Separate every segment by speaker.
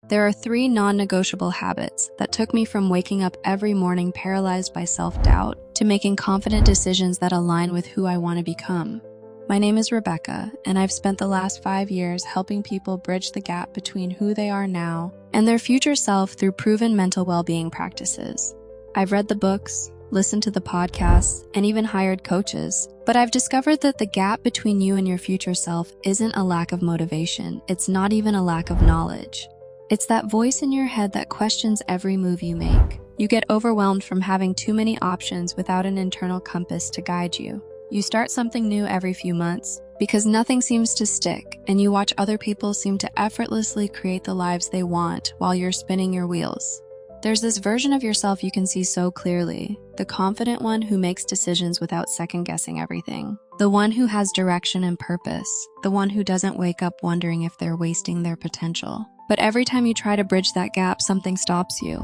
Speaker 1: There are 3 non-negotiable habits that took me from waking up every morning paralyzed by self-doubt to making confident decisions that align with who I want to become. My name is Rebecca, and I've spent the last 5 years helping people bridge the gap between who they are now and their future self through proven mental well-being practices. I've read the books, listened to the podcasts, and even hired coaches, but I've discovered that the gap between you and your future self isn't a lack of motivation. It's not even a lack of knowledge. It's that voice in your head that questions every move you make. You get overwhelmed from having too many options without an internal compass to guide you. You start something new every few months because nothing seems to stick, and you watch other people seem to effortlessly create the lives they want while you're spinning your wheels. There's this version of yourself you can see so clearly, the confident one who makes decisions without second-guessing everything, the one who has direction and purpose, the one who doesn't wake up wondering if they're wasting their potential. But every time you try to bridge that gap, something stops you.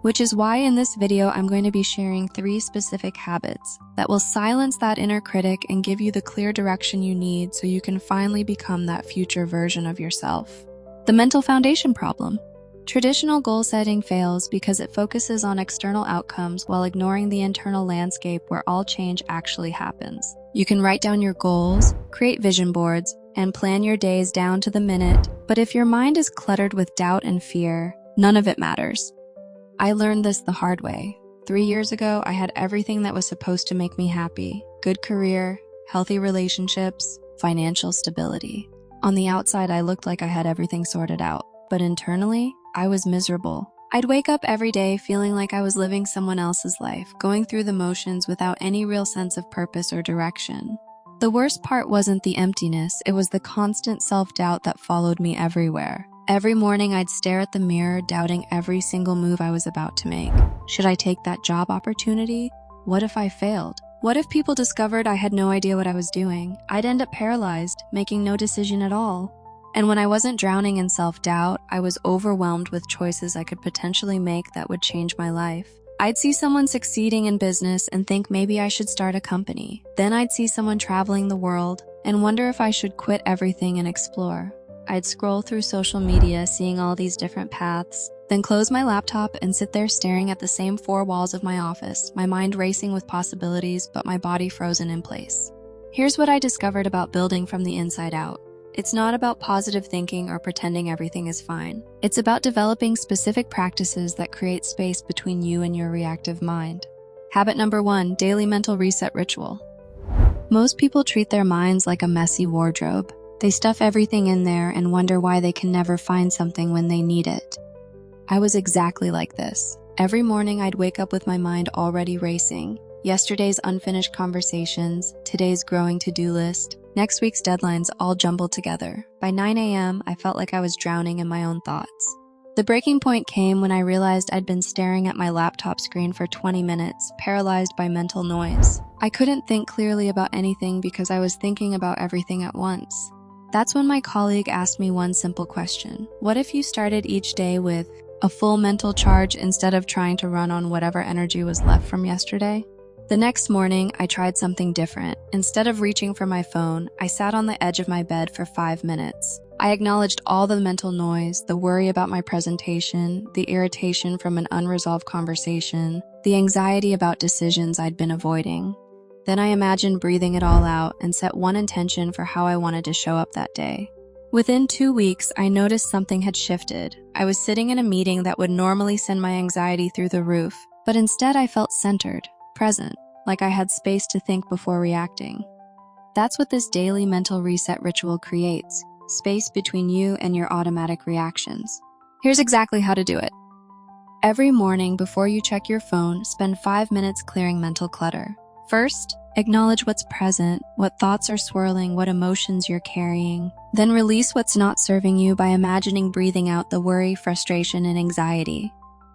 Speaker 1: Which is why in this video, I'm going to be sharing 3 specific habits that will silence that inner critic and give you the clear direction you need so you can finally become that future version of yourself. The mental foundation problem. Traditional goal setting fails because it focuses on external outcomes while ignoring the internal landscape where all change actually happens. You can write down your goals, create vision boards, and plan your days down to the minute, but if your mind is cluttered with doubt and fear, none of it matters. I learned this the hard way. 3 years ago, I had everything that was supposed to make me happy: good career, healthy relationships, financial stability. On the outside, I looked like I had everything sorted out, but internally, I was miserable. I'd wake up every day feeling like I was living someone else's life, going through the motions without any real sense of purpose or direction. The worst part wasn't the emptiness, it was the constant self-doubt that followed me everywhere. Every morning I'd stare at the mirror, doubting every single move I was about to make. Should I take that job opportunity? What if I failed? What if people discovered I had no idea what I was doing? I'd end up paralyzed, making no decision at all. And when I wasn't drowning in self-doubt, I was overwhelmed with choices I could potentially make that would change my life. I'd see someone succeeding in business and think maybe I should start a company. Then I'd see someone traveling the world and wonder if I should quit everything and explore. I'd scroll through social media, seeing all these different paths, then close my laptop and sit there staring at the same 4 walls of my office, my mind racing with possibilities, but my body frozen in place. Here's what I discovered about building from the inside out. It's not about positive thinking or pretending everything is fine. It's about developing specific practices that create space between you and your reactive mind. Habit number 1, daily mental reset ritual. Most people treat their minds like a messy wardrobe. They stuff everything in there and wonder why they can never find something when they need it. I was exactly like this. Every morning I'd wake up with my mind already racing. Yesterday's unfinished conversations, today's growing to-do list, next week's deadlines all jumbled together. By 9 a.m., I felt like I was drowning in my own thoughts. The breaking point came when I realized I'd been staring at my laptop screen for 20 minutes, paralyzed by mental noise. I couldn't think clearly about anything because I was thinking about everything at once. That's when my colleague asked me one simple question. What if you started each day with a full mental charge instead of trying to run on whatever energy was left from yesterday? The next morning, I tried something different. Instead of reaching for my phone, I sat on the edge of my bed for 5 minutes. I acknowledged all the mental noise, the worry about my presentation, the irritation from an unresolved conversation, the anxiety about decisions I'd been avoiding. Then I imagined breathing it all out and set one intention for how I wanted to show up that day. Within 2 weeks, I noticed something had shifted. I was sitting in a meeting that would normally send my anxiety through the roof, but instead I felt centered, present, like I had space to think before reacting. That's what this daily mental reset ritual creates, space between you and your automatic reactions. Here's exactly how to do it. Every morning before you check your phone, spend 5 minutes clearing mental clutter. First, acknowledge what's present, what thoughts are swirling, what emotions you're carrying. Then release what's not serving you by imagining breathing out the worry, frustration, and anxiety.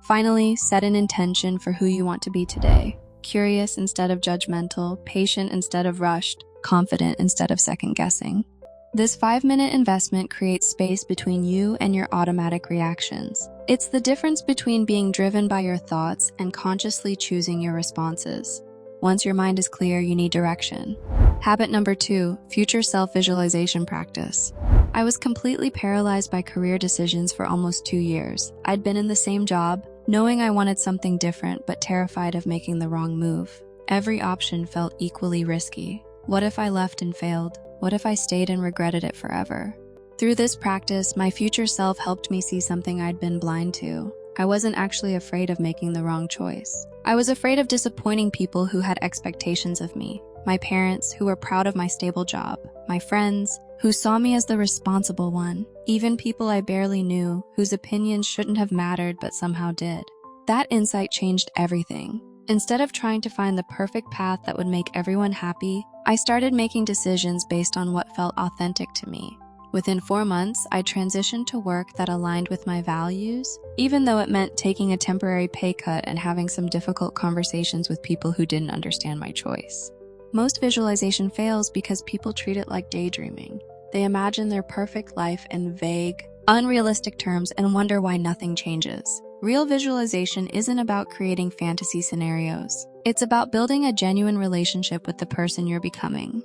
Speaker 1: Finally, set an intention for who you want to be today. Curious instead of judgmental, patient instead of rushed, confident instead of second-guessing. This 5-minute investment creates space between you and your automatic reactions. It's the difference between being driven by your thoughts and consciously choosing your responses. Once your mind is clear, you need direction. Habit number 2, future self-visualization practice. I was completely paralyzed by career decisions for almost 2 years. I'd been in the same job, knowing I wanted something different but terrified of making the wrong move. Every option felt equally risky. What if I left and failed? What if I stayed and regretted it forever? Through this practice, my future self helped me see something I'd been blind to. I wasn't actually afraid of making the wrong choice. I was afraid of disappointing people who had expectations of me. My parents, who were proud of my stable job. My friends, who saw me as the responsible one. Even people I barely knew, whose opinions shouldn't have mattered but somehow did. That insight changed everything. Instead of trying to find the perfect path that would make everyone happy, I started making decisions based on what felt authentic to me. Within 4 months, I transitioned to work that aligned with my values, even though it meant taking a temporary pay cut and having some difficult conversations with people who didn't understand my choice. Most visualization fails because people treat it like daydreaming. They imagine their perfect life in vague, unrealistic terms and wonder why nothing changes. Real visualization isn't about creating fantasy scenarios. It's about building a genuine relationship with the person you're becoming.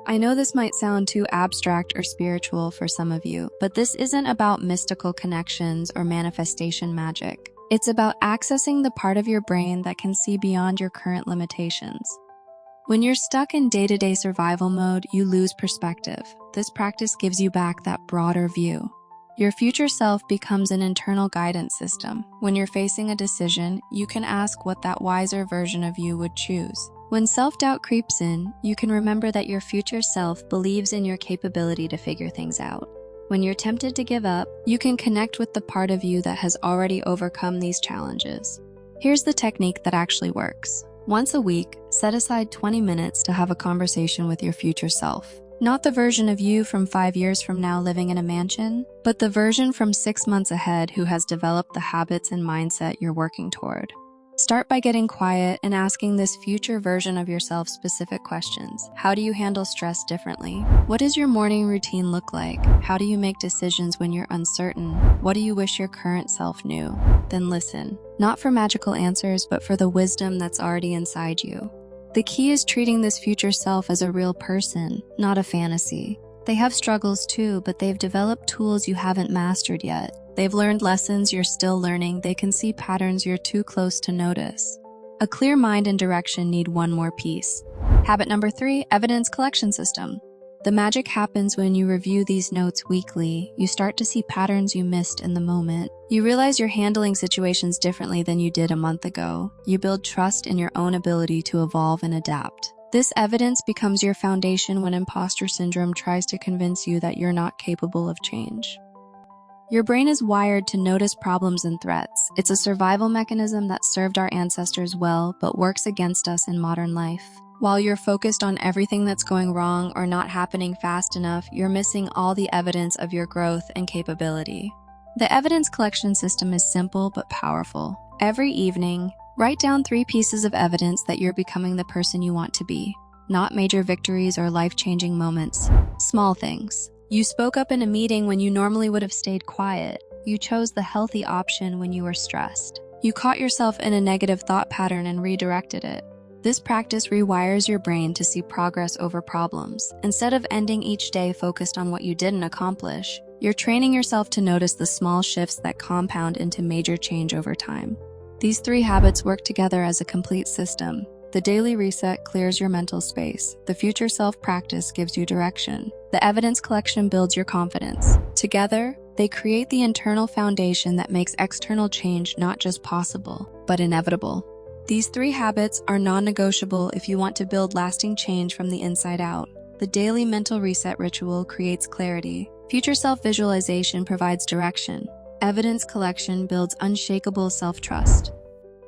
Speaker 1: I know this might sound too abstract or spiritual for some of you, but this isn't about mystical connections or manifestation magic. It's about accessing the part of your brain that can see beyond your current limitations. When you're stuck in day-to-day survival mode, you lose perspective. This practice gives you back that broader view. Your future self becomes an internal guidance system. When you're facing a decision, you can ask what that wiser version of you would choose. When self-doubt creeps in, you can remember that your future self believes in your capability to figure things out. When you're tempted to give up, you can connect with the part of you that has already overcome these challenges. Here's the technique that actually works. Once a week, set aside 20 minutes to have a conversation with your future self. Not the version of you from 5 years from now living in a mansion, but the version from 6 months ahead who has developed the habits and mindset you're working toward. Start by getting quiet and asking this future version of yourself specific questions. How do you handle stress differently? What does your morning routine look like? How do you make decisions when you're uncertain? What do you wish your current self knew? Then listen, not for magical answers, but for the wisdom that's already inside you. The key is treating this future self as a real person, not a fantasy. They have struggles too, but they've developed tools you haven't mastered yet. They've learned lessons you're still learning. They can see patterns you're too close to notice. A clear mind and direction need one more piece. Habit number 3, evidence collection system. The magic happens when you review these notes weekly. You start to see patterns you missed in the moment. You realize you're handling situations differently than you did a month ago. You build trust in your own ability to evolve and adapt. This evidence becomes your foundation when imposter syndrome tries to convince you that you're not capable of change. Your brain is wired to notice problems and threats. It's a survival mechanism that served our ancestors well, but works against us in modern life. While you're focused on everything that's going wrong or not happening fast enough, you're missing all the evidence of your growth and capability. The evidence collection system is simple but powerful. Every evening, write down 3 pieces of evidence that you're becoming the person you want to be. Not major victories or life-changing moments. Small things. You spoke up in a meeting when you normally would have stayed quiet. You chose the healthy option when you were stressed. You caught yourself in a negative thought pattern and redirected it. This practice rewires your brain to see progress over problems. Instead of ending each day focused on what you didn't accomplish, you're training yourself to notice the small shifts that compound into major change over time. These 3 habits work together as a complete system. The daily reset clears your mental space. The future self practice gives you direction. The evidence collection builds your confidence. Together, they create the internal foundation that makes external change not just possible, but inevitable. These 3 habits are non-negotiable if you want to build lasting change from the inside out. The daily mental reset ritual creates clarity. Future self visualization provides direction. Evidence collection builds unshakable self-trust.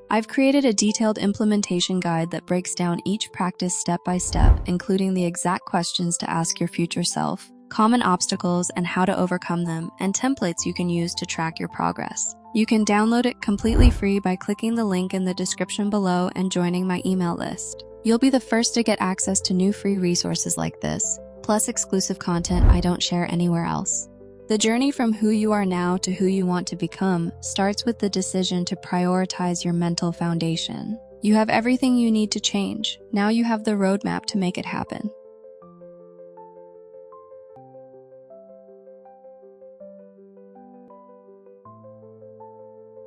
Speaker 1: I've created a detailed implementation guide that breaks down each practice step by step, including the exact questions to ask your future self, common obstacles and how to overcome them, and templates you can use to track your progress. You can download it completely free by clicking the link in the description below and joining my email list. You'll be the first to get access to new free resources like this, plus exclusive content I don't share anywhere else. The journey from who you are now to who you want to become starts with the decision to prioritize your mental foundation. You have everything you need to change. Now you have the roadmap to make it happen.